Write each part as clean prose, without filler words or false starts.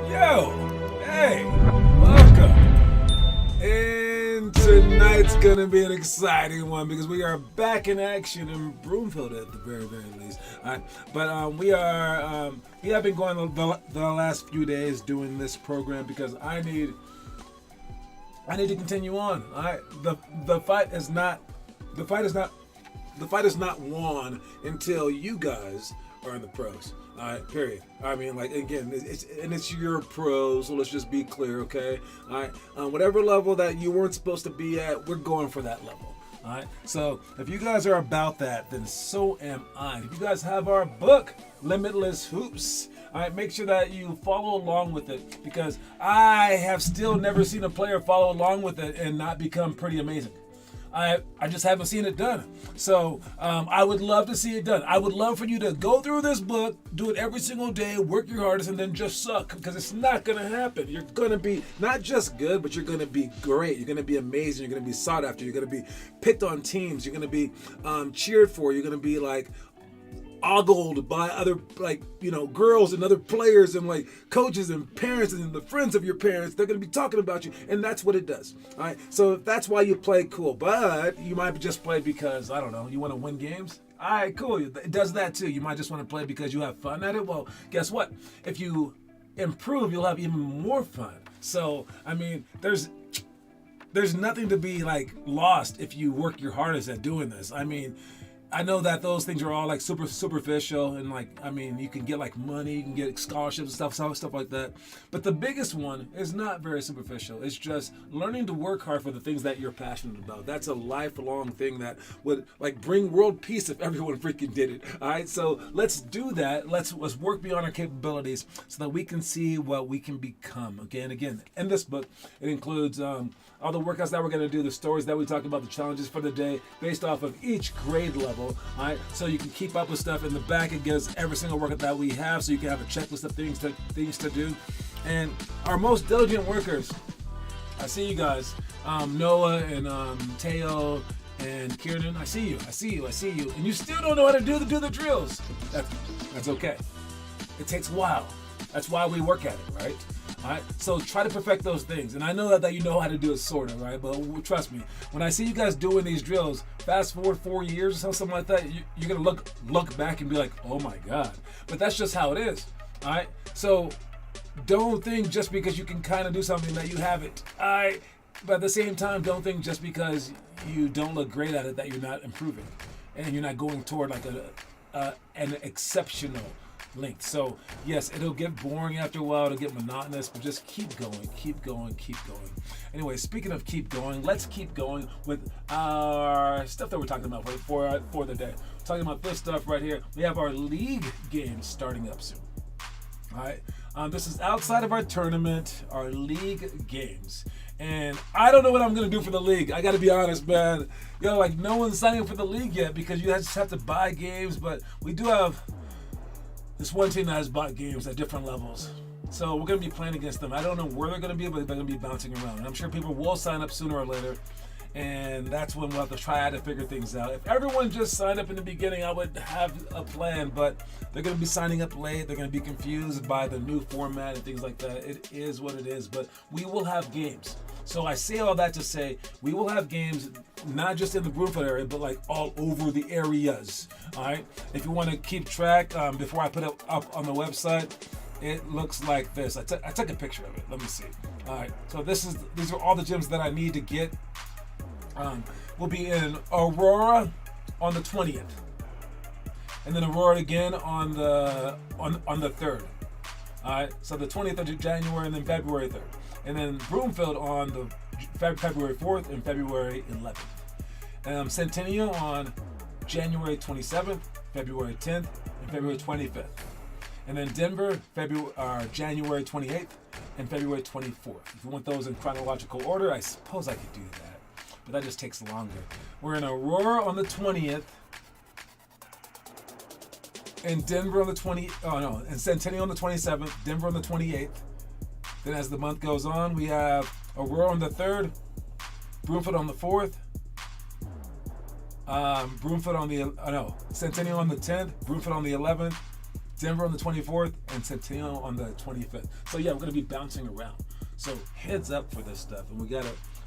Yo, hey, welcome. And tonight's gonna be an exciting one because we are back in action in Broomfield at the very least. But we have been going the last few days doing this program because I need to continue on. The fight is not won until you guys are in the pros. All right, period. I mean, like, again, it's your pros, so let's just be clear, okay? All right, whatever level that you weren't supposed to be at, we're going for that level. All right, so if you guys are about that, then so am I. If you guys have our book, Limitless Hoops, all right, make sure that you follow along with it because I have still never seen a player follow along with it and not become pretty amazing. I just haven't seen it done. So I would love to see it done. I would love for you to go through this book, do it every single day, work your hardest, and then just suck because it's not going to happen. You're going to be not just good, but you're going to be great. You're going to be amazing. You're going to be sought after. You're going to be picked on teams. You're going to be cheered for. You're going to be like ogled by other girls and other players and like coaches and parents and the friends of your parents. They're going to be talking about you, and that's what it does. All right, so if that's why you play, cool, but you might just play because I don't know, you want to win games. All right, cool, it does that too. You might just want to play because you have fun at it. Well, guess what, if you improve, you'll have even more fun. So I mean, there's nothing to be like lost if you work your hardest at doing this. I mean, I know that those things are all like super superficial and like, I mean, you can get like money, you can get scholarships and stuff like that. But the biggest one is not very superficial. It's just learning to work hard for the things that you're passionate about. That's a lifelong thing that would like bring world peace if everyone freaking did it. All right, so let's do that. Let's work beyond our capabilities so that we can see what we can become. Again, in this book, it includes all the workouts that we're going to do, the stories that we talk about, the challenges for the day based off of each grade level. All right, so you can keep up with stuff. In the back, it gives every single workout that we have, so you can have a checklist of things to do. And our most diligent workers, I see you guys, Noah and Teo and Kieran. I see you, and you still don't know how to do the drills. That's okay. It takes a while. That's why we work at it, right? All right, so try to perfect those things. And I know that you know how to do it, sort of, right? But trust me, when I see you guys doing these drills, fast forward 4 years or something like that, you're going to look back and be like, oh my God. But that's just how it is, all right? So don't think just because you can kind of do something that you have it, all right? But at the same time, don't think just because you don't look great at it that you're not improving and you're not going toward like an exceptional length. So yes, it'll get boring after a while, it'll get monotonous, but just keep going. Anyway, speaking of keep going, let's keep going with our stuff that we're talking about for the day. We're talking about this stuff right here. We have our league games starting up soon. All right, this is outside of our tournament, our league games. And I don't know what I'm going to do for the league. I got to be honest, man. Like no one's signing up for the league yet because you just have to buy games, but we do have this one team that has bought games at different levels. So we're going to be playing against them. I don't know where they're going to be, but they're going to be bouncing around. And I'm sure people will sign up sooner or later. And that's when we'll have to try to figure things out. If everyone just signed up in the beginning, I would have a plan. But they're going to be signing up late. They're going to be confused by the new format and things like that. It is what it is. But we will have games. So I say all that to say we will have games not just in the Broomfield area, but like all over the areas. All right. If you want to keep track, before I put it up on the website, it looks like this. I took a picture of it. Let me see. All right. So these are all the gyms that I need to get. We'll be in Aurora on the 20th, and then Aurora again on the 3rd. All right. So the 20th of January and then February 3rd. And then Broomfield on the February 4th and February 11th. Centennial on January 27th, February 10th, and February 25th. And then Denver, January 28th and February 24th. If you want those in chronological order, I suppose I could do that. But that just takes longer. We're in Aurora on the 20th. And Denver on the and Centennial on the 27th, Denver on the 28th. Then as the month goes on, we have Aurora on the 3rd, Broomfield on the 4th, Centennial on the 10th, Broomfield on the 11th, Denver on the 24th, and Centennial on the 25th. So yeah, we're gonna be bouncing around. So heads up for this stuff, and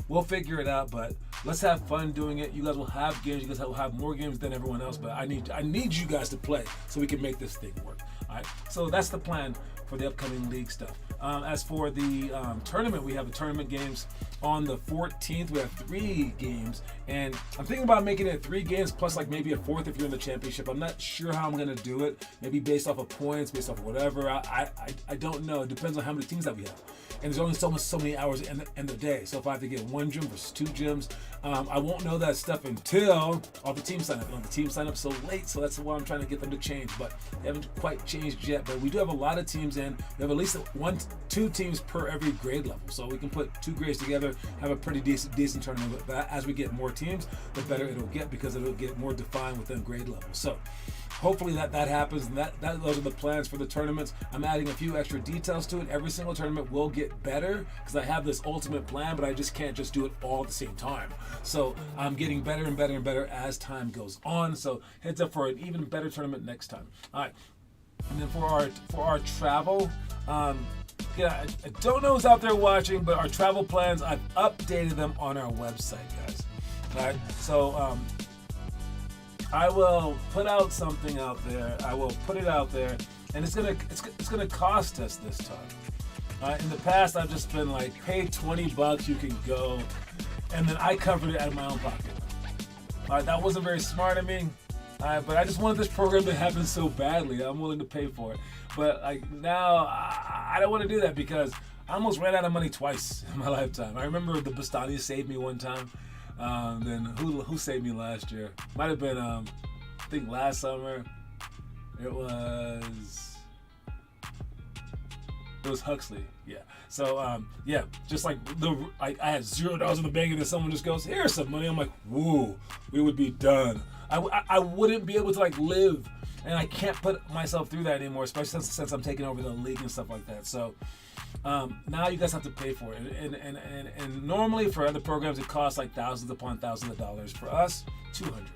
we'll figure it out. But let's have fun doing it. You guys will have games. You guys will have more games than everyone else. But I need you guys to play so we can make this thing work. All right. So that's the plan for the upcoming league stuff. As for the tournament, we have the tournament games on the 14th. We have 3 games, and I'm thinking about making it 3 games plus like maybe a 4th if you're in the championship. I'm not sure how I'm gonna do it. Maybe based off of points, based off of whatever. I don't know. It depends on how many teams that we have. And there's only so many hours in the day. So if I have to get 1 gym versus 2 gyms, I won't know that stuff until all the teams sign up. And the teams sign up so late, so that's why I'm trying to get them to change. But they haven't quite changed yet. But we do have a lot of teams in. We have at least 2 teams per every grade level. So we can put 2 grades together, have a pretty decent tournament. But as we get more teams, the better it'll get because it'll get more defined within grade level. So hopefully that happens, and those are the plans for the tournaments. I'm adding a few extra details to it. Every single tournament will get better because I have this ultimate plan, but I just can't just do it all at the same time. So I'm getting better and better and better as time goes on. So heads up for an even better tournament next time. All right, and then for our travel, I don't know who's out there watching, but our travel plans, I've updated them on our website, guys. All right, so I will put out something out there. I will put it out there, and it's gonna cost us this time. In the past, I've just been like, pay $20, you can go, and then I covered it out of my own pocket. That wasn't very smart of me, but I just wanted this program to happen so badly. I'm willing to pay for it, but like now, I don't want to do that because I almost ran out of money twice in my lifetime. I remember the Bastani saved me one time. Then who saved me last year? Might have been I think last summer. It was Huxley. Yeah. So yeah, just like I had $0 in the bank, and then someone just goes, "Here's some money." I'm like, "Whoa, we would be done." I wouldn't be able to like live, and I can't put myself through that anymore, especially since I'm taking over the league and stuff like that. So now you guys have to pay for it, and normally for other programs it costs like thousands upon thousands of dollars. For us, $200.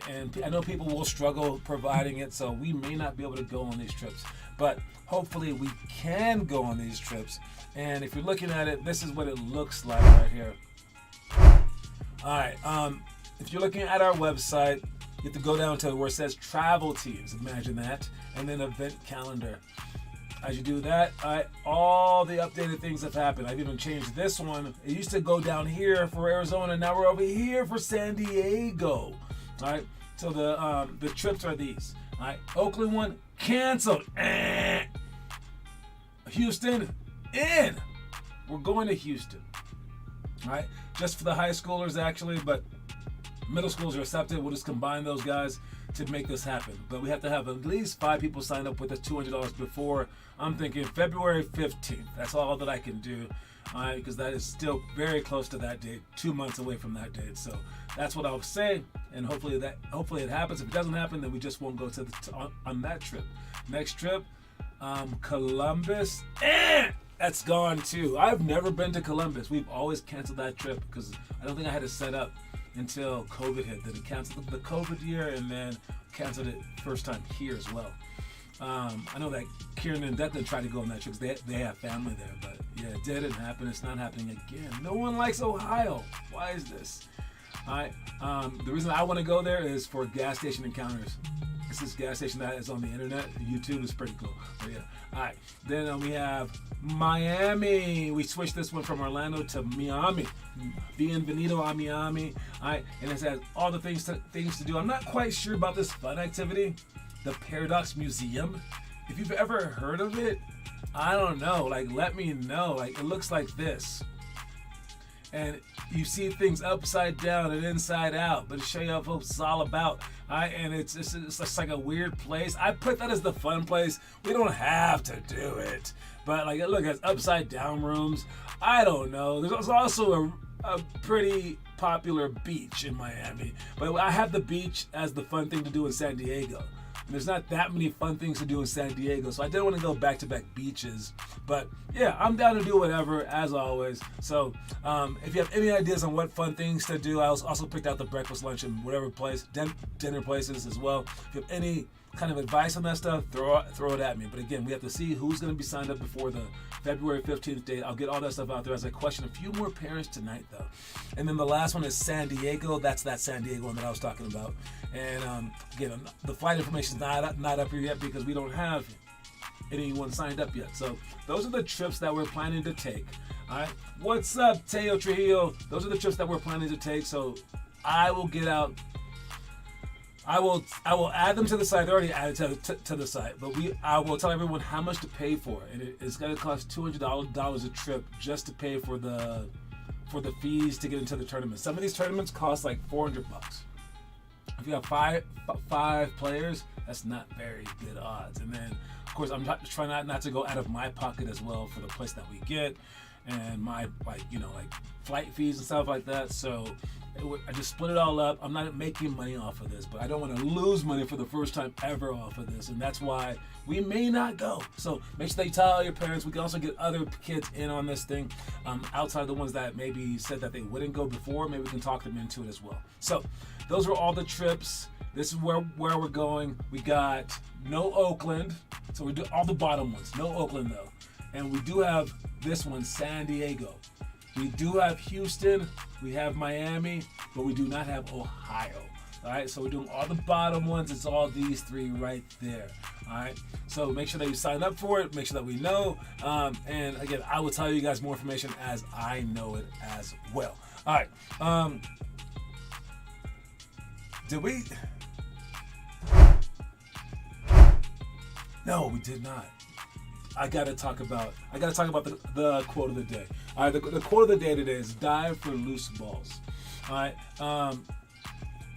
And I know people will struggle providing it, so we may not be able to go on these trips, but hopefully we can go on these trips. And if you're looking at it, this is what it looks like right here. All right, if you're looking at our website, you have to go down to where it says travel teams. Imagine that, and then event calendar. As you do that, all the updated things have happened. I've even changed this one. It used to go down here for Arizona. Now we're over here for San Diego. All right. So the trips are these. All right. Oakland one canceled. Houston in. We're going to Houston. All right. Just for the high schoolers actually, but middle schools are accepted. We'll just combine those guys to make this happen. But we have to have at least 5 people sign up with us $200 before. I'm thinking February 15th. That's all that I can do, because that is still very close to that date, 2 months away from that date. So that's what I'll say, and hopefully it happens. If it doesn't happen, then we just won't go to on that trip. Next trip, Columbus. That's gone too. I've never been to Columbus. We've always canceled that trip because I don't think I had it set up until COVID hit. Then it canceled the COVID year and then canceled it first time here as well. I know that Kieran and Declan tried to go on that trip because they have family there, but yeah, it didn't happen. It's not happening again. No one likes Ohio. Why is this? All right. The reason I want to go there is for gas station encounters. It's this gas station that is on the internet. YouTube is pretty cool. But yeah. All right. Then we have Miami. We switched this one from Orlando to Miami. Bienvenido a Miami. All right. And it has all the things to do. I'm not quite sure about this fun activity, the Paradox Museum. If you've ever heard of it, I don't know. Like, let me know. Like, it looks like this. And you see things upside down and inside out, but to show you what it's all about. And it's just like a weird place. I put that as the fun place. We don't have to do it, but like, look, it's upside down rooms. I don't know. There's also a pretty popular beach in Miami, but I have the beach as the fun thing to do in San Diego. There's not that many fun things to do in San Diego, so I didn't want to go back-to-back beaches. But yeah, I'm down to do whatever, as always. So if you have any ideas on what fun things to do, I also picked out the breakfast, lunch, and whatever place, dinner places as well. If you have any kind of advice on that stuff, throw it at me. But again, we have to see who's going to be signed up before the February 15th date. I'll get all that stuff out there as I question a few more parents tonight, though. And then the last one is San Diego. That's that San Diego one that I was talking about. And again, the flight information is not up here yet because we don't have anyone signed up yet. So those are the trips that we're planning to take. All right. What's up, Teo Trujillo? Those are the trips that we're planning to take. So I will get out. I will add them to the site. They're already added to the site, but I will tell everyone how much to pay for it. And it's going to cost $200 a trip just to pay for the fees to get into the tournament. Some of these tournaments cost like $400. If you have five players, that's not very good odds. And then, of course, I'm trying not to go out of my pocket as well for the place that we get and my like flight fees and stuff like that. So I just split it all up. I'm not making money off of this, but I don't want to lose money for the first time ever off of this, and that's why we may not go. So make sure that you tell your parents. We can also get other kids in on this thing, outside the ones that maybe said that they wouldn't go before. Maybe we can talk them into it as well. So those are all the trips. This is where we're going. We got no Oakland, so we do all the bottom ones. No Oakland though, and we do have this one, San Diego. We do have Houston, we have Miami, but we do not have Ohio. All right, so we're doing all the bottom ones. It's all these three right there. All right, so make sure that you sign up for it. Make sure that we know. And again, I will tell you guys more information as I know it as well. All right. Did we? No, we did not. I gotta talk about the quote of the day. All right, the quote of the day today is dive for loose balls. All right,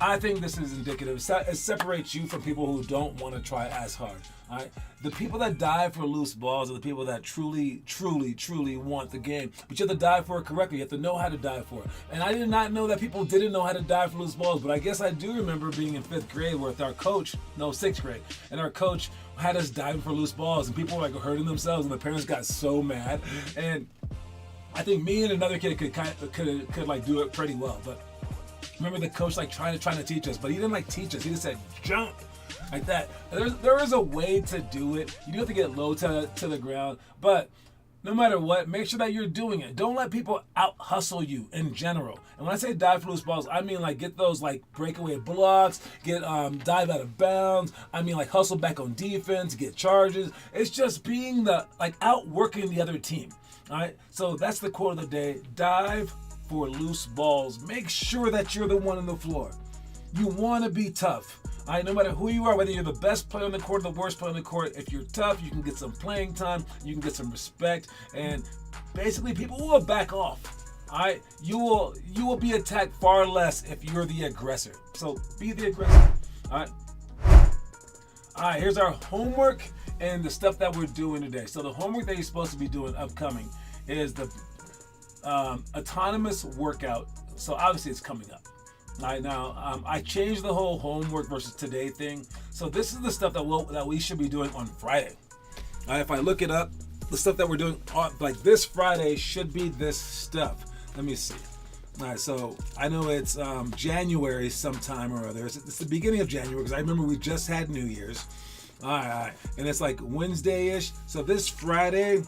I think this is indicative. It separates you from people who don't want to try as hard. All right, the people that dive for loose balls are the people that truly want the game. But you have to dive for it correctly. You have to know how to dive for it. And I did not know that people didn't know how to dive for loose balls. But I guess I do remember being in 5th grade with our coach, 6th grade, and our coach had us diving for loose balls, and people were like hurting themselves, and the parents got so mad. And I think me and another kid could like do it pretty well. But remember the coach like trying to teach us, but he didn't like teach us. He just said jump like that. There is a way to do it. You do have to get low to the ground, but no matter what, make sure that you're doing it. Don't let people out hustle you in general. And when I say dive for loose balls, I mean like get those like breakaway blocks, get dive out of bounds. I mean like hustle back on defense, get charges. It's just being outworking the other team. All right. So that's the quote of the day. Dive for loose balls. Make sure that you're the one on the floor. You want to be tough. All right, no matter who you are, whether you're the best player on the court or the worst player on the court, if you're tough, you can get some playing time, you can get some respect, and basically people will back off. All right, you will be attacked far less if you're the aggressor. So be the aggressor. All right, here's our homework and the stuff that we're doing today. So the homework that you're supposed to be doing upcoming is the autonomous workout. So obviously it's coming up. All right, now I changed the whole homework versus today thing. So this is the stuff that we should be doing on Friday. All right, if I look it up, the stuff that we're doing like this Friday should be this stuff. Let me see. All right, so I know it's January sometime or other. It's the beginning of January because I remember we just had New Year's. All right, and it's like Wednesday-ish. So this Friday,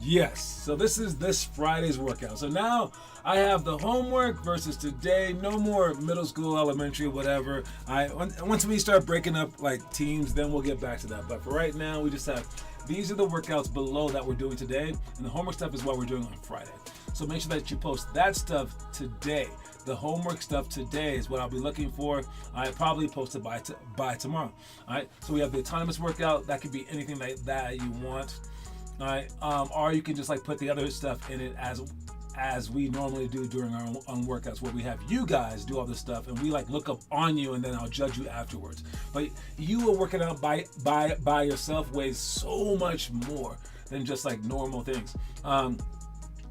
yes. So this is this Friday's workout. So now I have the homework versus today. No more middle school, elementary, whatever. Once we start breaking up like teams, then we'll get back to that. But for right now, we just have these are the workouts below that we're doing today, and the homework stuff is what we're doing on Friday. So make sure that you post that stuff today. The homework stuff today is what I'll be looking for. I probably post it by tomorrow. All right. So we have the autonomous workout. That could be anything that you want. All right. Or you can just like put the other stuff in it as we normally do during our own workouts, where we have you guys do all this stuff and we like look up on you and then I'll judge you afterwards. But you are working out by yourself weighs so much more than just like normal things.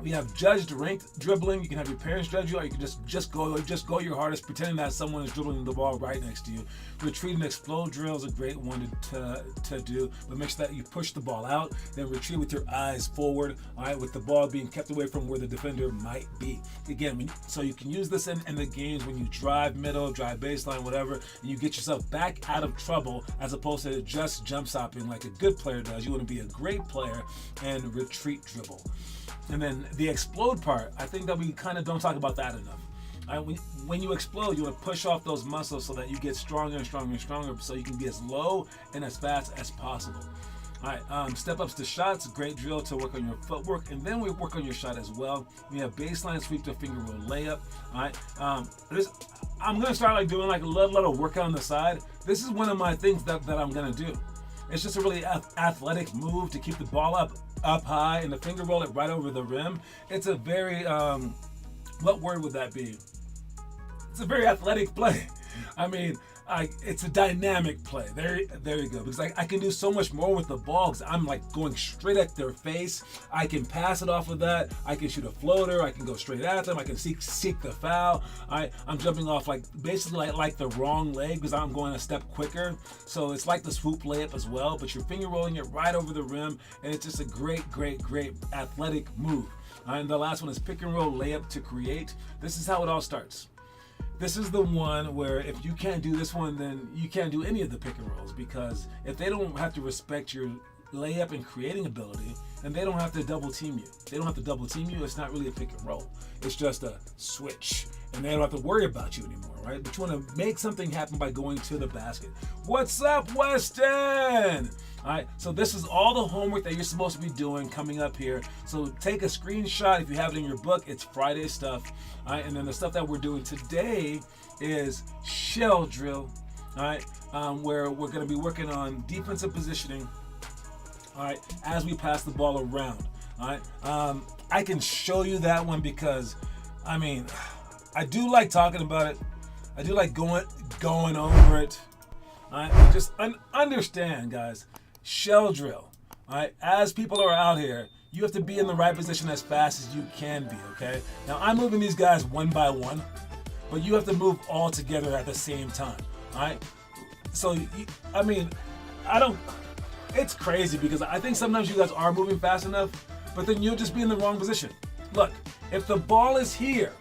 We have judged ranked dribbling. You can have your parents judge you, or you can just go your hardest, pretending that someone is dribbling the ball right next to you. Retreat and explode drill is a great one to do, but make sure that you push the ball out, then retreat with your eyes forward, all right, with the ball being kept away from where the defender might be. Again, so you can use this in the games when you drive middle, drive baseline, whatever, and you get yourself back out of trouble as opposed to just jump stopping like a good player does. You want to be a great player and retreat dribble. And then the explode part, I think that we kind of don't talk about that enough. When you explode, you want to push off those muscles so that you get stronger and stronger and stronger, so you can be as low and as fast as possible. All right, step ups to shots, great drill to work on your footwork, and then we work on your shot as well. We have baseline sweep to finger roll layup. All right, I'm gonna start like doing like a little workout on the side. This is one of my things that I'm gonna do. It's just a really athletic move to keep the ball up high and the finger roll it right over the rim. It's a very what word would that be? It's a very athletic play. I mean, it's a dynamic play. There you go. Because I can do so much more with the ball because I'm like going straight at their face. I can pass it off of that. I can shoot a floater. I can go straight at them. I can seek the foul. I'm jumping off like basically like the wrong leg because I'm going a step quicker. So it's like the swoop layup as well, but you're finger rolling it right over the rim, and it's just a great athletic move. And the last one is pick and roll layup to create. This is how it all starts. This is the one where if you can't do this one, then you can't do any of the pick and rolls, because if they don't have to respect your layup and creating ability, and they don't have to double team you. They don't have to double team you. It's not really a pick and roll. It's just a switch, and they don't have to worry about you anymore, right? But you want to make something happen by going to the basket. What's up, Weston? All right, so this is all the homework that you're supposed to be doing coming up here. So take a screenshot if you have it in your book. It's Friday stuff. All right, and then the stuff that we're doing today is shell drill. All right, where we're going to be working on defensive positioning. All right, as we pass the ball around. All right, I can show you that one because, I mean, I do like talking about it. I do like going over it. All right, just understand, guys. Shell drill. All right, as people are out here, you have to be in the right position as fast as you can be. Okay. Now I'm moving these guys one by one, but you have to move all together at the same time. All right. So I mean, it's crazy because I think sometimes you guys are moving fast enough, but then you'll just be in the wrong position. Look, if the ball is here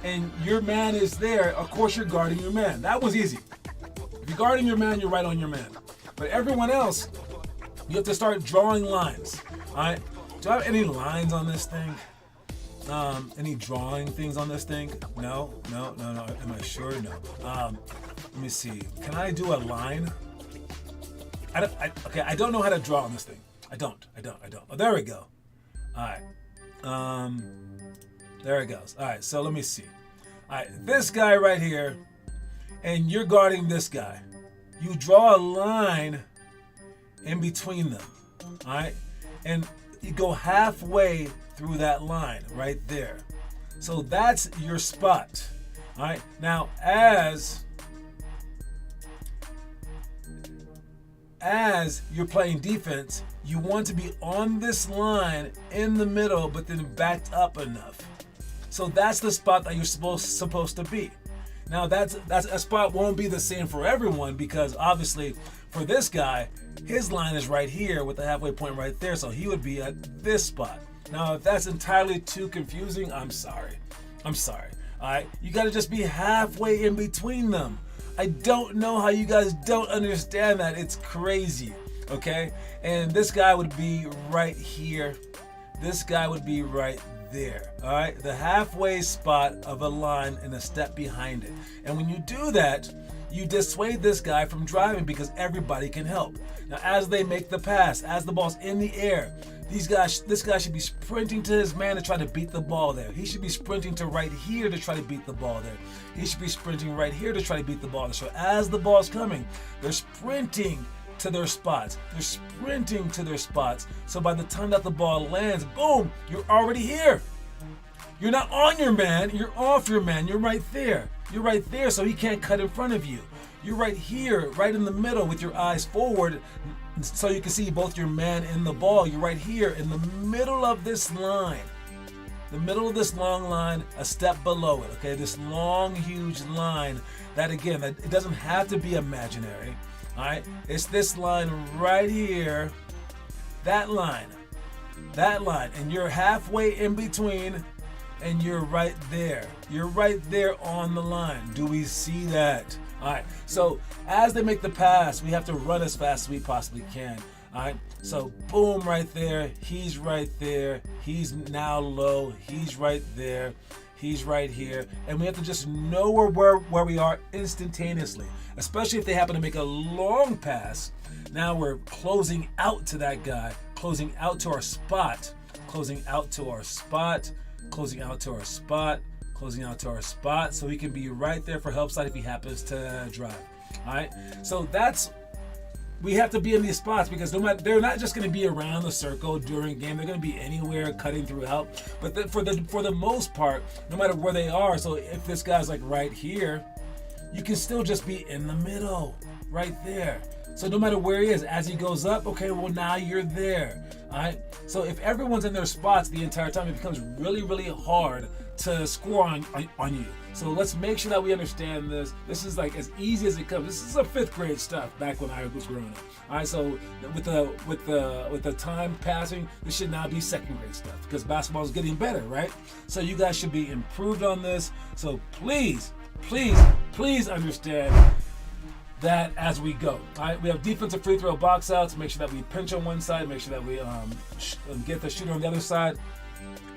and your man is there, of course you're guarding your man. That was easy. If you're guarding your man, you're right on your man. But everyone else, you have to start drawing lines. All right? Do I have any lines on this thing? Any drawing things on this thing? No. Am I sure? No. Let me see. Can I do a line? Okay, I don't know how to draw on this thing. I don't. Oh, there we go. All right. There it goes. All right, so let me see. All right, this guy right here, and you're guarding this guy. You draw a line in between them, all right? And you go halfway through that line right there. So that's your spot, all right? Now, as you're playing defense, you want to be on this line in the middle, but then backed up enough. So that's the spot that you're supposed to be. Now that's a spot won't be the same for everyone, because obviously for this guy, his line is right here with the halfway point right there, so he would be at this spot. Now if that's entirely too confusing, I'm sorry. All right, you got to just be halfway in between them. I don't know how you guys don't understand that. It's crazy, okay? And this guy would be right here. This guy would be right there, all right? The halfway spot of a line and a step behind it. And when you do that, you dissuade this guy from driving because everybody can help. Now, as they make the pass, as the ball's in the air, this guy should be sprinting to his man to try to beat the ball there. He should be sprinting to right here to try to beat the ball there. He should be sprinting right here to try to beat the ball there. So as the ball's coming, they're sprinting to their spots. They're sprinting to their spots. So by the time that the ball lands, boom, you're already here. You're not on your man, you're off your man. You're right there. You're right there, so he can't cut in front of you. You're right here, right in the middle with your eyes forward, So you can see both your man and the ball. You're right here in the middle of this line. The middle of this long line, a step below it, okay? This long, huge line that, again, it doesn't have to be imaginary, all right? It's this line right here, that line, and you're halfway in between, and you're right there. You're right there on the line. Do we see that? All right, so as they make the pass, we have to run as fast as we possibly can. All right, so boom, right there. He's right there. He's now low. He's right there. He's right here. And we have to just know where we are instantaneously, especially if they happen to make a long pass. Now we're closing out to that guy, closing out to our spot, closing out to our spot, closing out to our spot, closing out to our spot, so he can be right there for help side if he happens to drive. All right, so we have to be in these spots because no matter, they're not just going to be around the circle during game. They're going to be anywhere, cutting throughout. But for the most part, no matter where they are. So if this guy's like right here, you can still just be in the middle, right there. So no matter where he is, as he goes up, okay, well now you're there. All right. So if everyone's in their spots the entire time, it becomes really, really hard to score on you. So let's make sure that we understand this. This is like as easy as it comes. This is a 5th grade stuff back when I was growing up. All right, so with the time passing, this should now be 2nd grade stuff because basketball is getting better, right? So you guys should be improved on this. So please understand that as we go. All right, we have defensive free throw box outs. Make sure that we pinch on one side. Make sure that we get the shooter on the other side.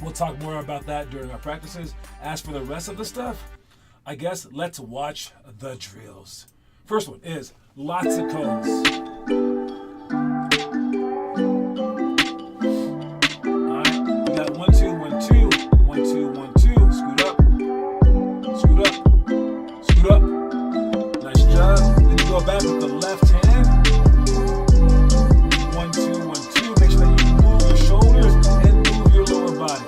We'll talk more about that during our practices. As for the rest of the stuff, I guess let's watch the drills. First one is lots of cones. All right, we got 1 2 1 2 1 2 1 2. Scoot up, scoot up, scoot up. Nice job. Then you go back with the left hand. 1 2 1 2. Make sure that you move your shoulders and move your lower body.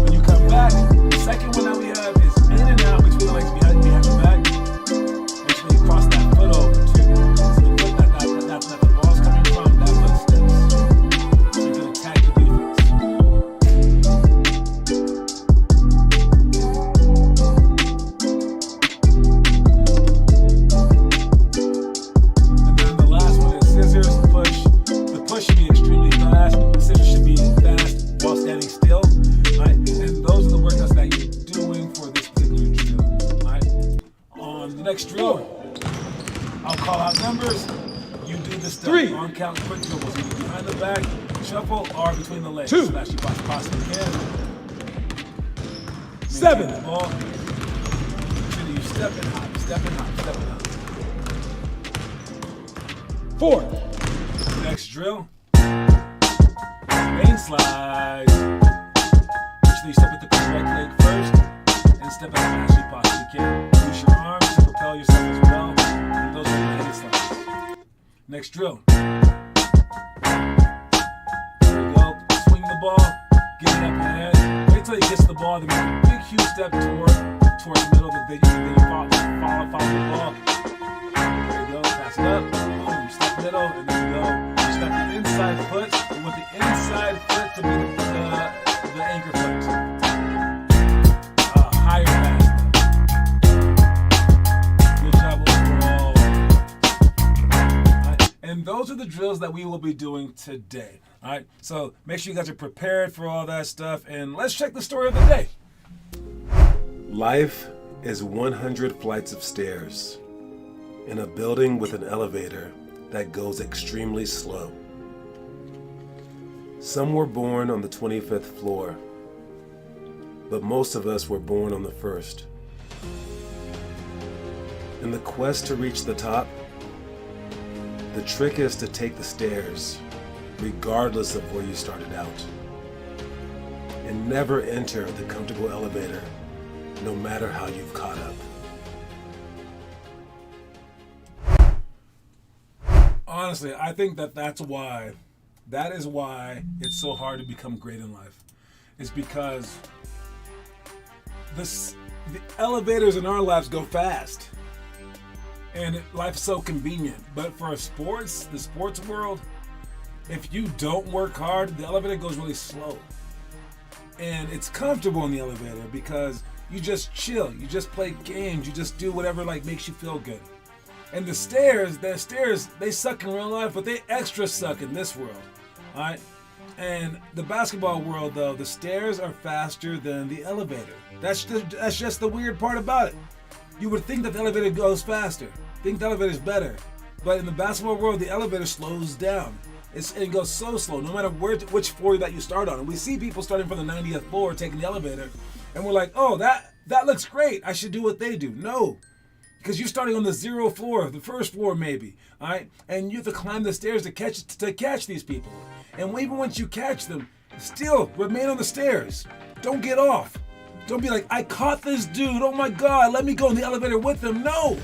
When you come back, the second one that we have is in and out between the legs behind the back. Make sure you cross that foot over too. So the foot that the ball's coming from, that foot steps. So you can attack the defense. And then the last one is scissors, push. The push should be extremely fast. The scissors should be fast while standing still. Right? And those are the workouts that you're doing for this particular drill. Right? On the next drill, I'll call out numbers. You do the stuff. 3. On count, quick dribbles. Either behind the back, shuffle, or between the legs. 2. So that you possibly can. 7. Maintain the ball. Should you step and hop, step and hop, step and hop. 4. Next drill. Main slides. Make sure you step with the correct leg first and step as fast as you possibly can. Use your arms to propel yourself as well. And those are the main slides. Next drill. There we go. Swing the ball. Get it up ahead. Wait till he gets the ball. Then make a big, huge step towards the middle. Then you follow the ball. There you go. Pass it up. Boom. Step middle. And then you go. You step the inside foot. And with the inside foot to be the anchor foot. Higher back. Good job overall. Right. And those are the drills that we will be doing today. All right. So make sure you guys are prepared for all that stuff. And let's check the story of the day. Life is 100 flights of stairs in a building with an elevator that goes extremely slow. Some were born on the 25th floor, but most of us were born on the first. In the quest to reach the top, the trick is to take the stairs, regardless of where you started out, and never enter the comfortable elevator, no matter how you've caught up. Honestly, I think that is why it's so hard to become great in life. It's because the elevators in our lives go fast. and life's so convenient. But for sports, the sports world, if you don't work hard, the elevator goes really slow. And it's comfortable in the elevator because you just chill, you just play games, you just do whatever like makes you feel good. And the stairs, they suck in real life, but they extra suck in this world. All right? And the basketball world, though, the stairs are faster than the elevator. That's just the weird part about it. You would think that the elevator goes faster, think the elevator is better. But in the basketball world, the elevator slows down. It goes so slow, no matter which floor that you start on. And we see people starting from the 90th floor taking the elevator, and we're like, oh, that looks great. I should do what they do. No, because you're starting on the 0th floor, the 1st floor maybe, all right? And you have to climb the stairs to catch these people. And even once you catch them, still remain on the stairs. Don't get off. Don't be like, I caught this dude. Oh my God, let me go in the elevator with him. No.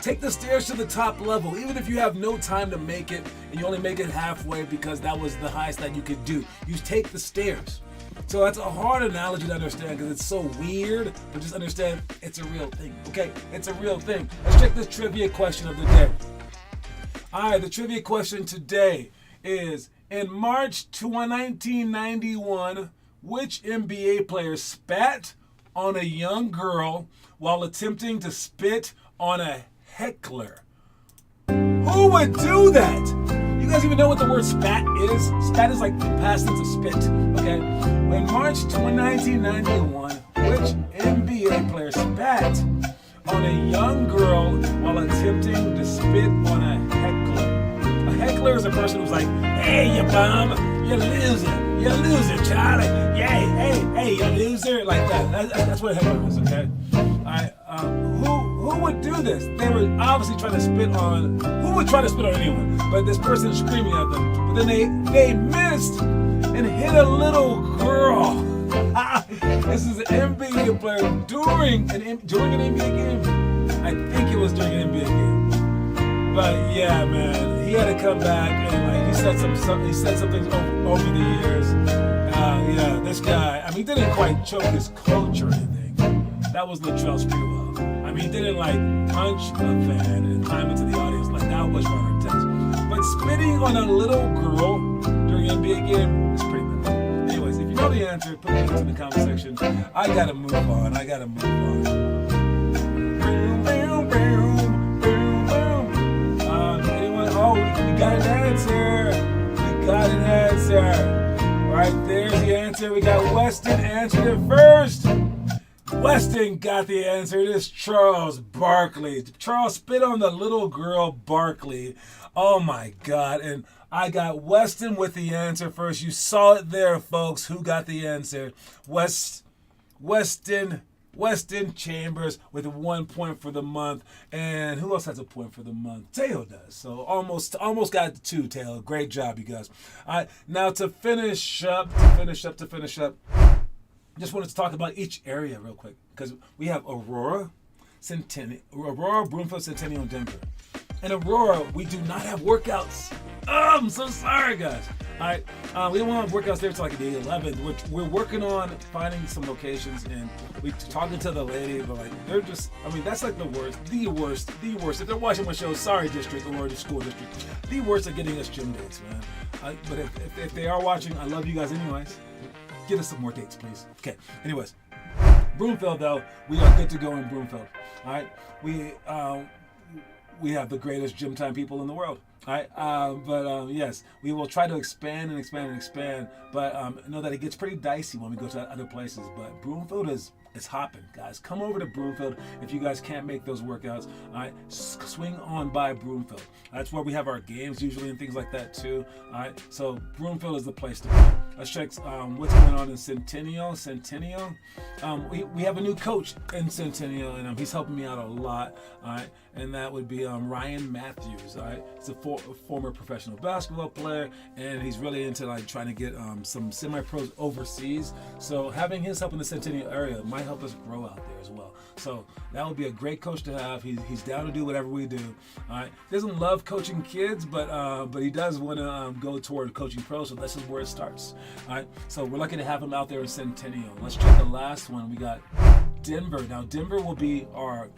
Take the stairs to the top level, even if you have no time to make it and you only make it halfway because that was the highest that you could do. You take the stairs. So that's a hard analogy to understand because it's so weird, but just understand it's a real thing, okay? It's a real thing. Let's check this trivia question of the day. All right, the trivia question today is, in March 1991, which NBA player spat on a young girl while attempting to spit on a heckler? Who would do that? You guys even know what the word spat is? Spat is like the past tense of spit, okay? In March 1991, which NBA player spat on a young girl while attempting to spit on a heckler? A heckler is a person who's like, hey, you bum, you loser, Charlie. Yay, hey, you loser, like that. That's what a heckler is, okay? Who would do this? They were obviously trying to spit on. Who would try to spit on anyone? But this person is screaming at them. But then they missed and hit a little girl. This is an NBA player during an NBA game. I think it was during an NBA game. But yeah, man, he had to come back and like he said some things over the years. Yeah, this guy. I mean, he didn't quite choke his coach or anything. That was Latrell Sprewell. I mean, he didn't like punch a fan and climb into the audience like that was Ron Artest. But spitting on a little girl during an NBA game is pretty bad. Anyways, if you know the answer, put it in the comment section. I gotta move on. Anyone? Oh, we got an answer. Right there's the answer. We got Weston answered it first. Weston got the answer. It is Charles Barkley. Charles spit on the little girl Barkley. Oh my God. And I got Weston with the answer first. You saw it there, folks. Who got the answer? Weston Chambers with 1 point for the month. And who else has a point for the month? Teo does. So almost got the 2, Teo. Great job, you guys. All right, now to finish up. Just wanted to talk about each area real quick because we have Aurora, Broomfield, Centennial, and Denver. In Aurora, we do not have workouts. Oh, I'm so sorry, guys. All right, we don't want workouts there until like the 11th. We're working on finding some locations, and we're talking to the lady, but like they're just, I mean, that's like the worst. If they're watching my show, sorry, district or the school district, the worst at getting us gym dates, man. But if they are watching, I love you guys anyways. Get us some more dates, please. Okay, anyways. Broomfield, though, we are good to go in Broomfield. All right? We have the greatest gym time people in the world. All right? Yes, we will try to expand, but know that it gets pretty dicey when we go to other places. But Broomfield is hopping, guys. Come over to Broomfield if you guys can't make those workouts. All right? Swing on by Broomfield. That's where we have our games usually and things like that, too. All right? So Broomfield is the place to go. Let's check what's going on in Centennial. We have a new coach in Centennial, and he's helping me out a lot. All right, and that would be Ryan Matthews. All right, he's a former professional basketball player, and he's really into like trying to get some semi-pros overseas. So having his help in the Centennial area might help us grow out there as well. So that would be a great coach to have. He's down to do whatever we do. All right, he doesn't love coaching kids, but he does want to go toward coaching pros. So this is where it starts. All right, so we're lucky to have him out there in Centennial. Let's check the last one. We got Denver. Now Denver will be our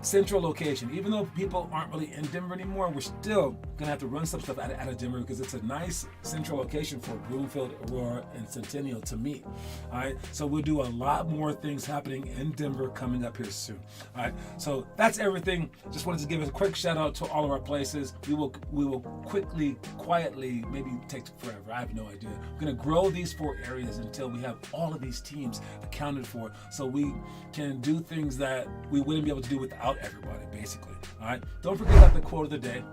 central location. Even though people aren't really in Denver anymore, we're still gonna have to run some stuff out of Denver because it's a nice central location for Bloomfield, Aurora, and Centennial to meet. All right, so we'll do a lot more things happening in Denver coming up here soon. All right, so that's everything. Just wanted to give a quick shout out to all of our places. We will quickly, quietly, maybe take forever. I have no idea. We're gonna grow these 4 areas until we have all of these teams accounted for, so we can do things that we wouldn't be able to do without everybody, basically. All right, don't forget about the quote of the day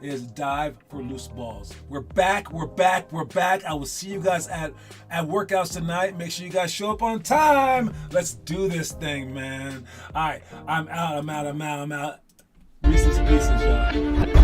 is dive for loose balls. We're back. I will see you guys at workouts tonight. Make sure you guys show up on time. Let's do this thing, man. All right, I'm out. Reese's Pieces, y'all.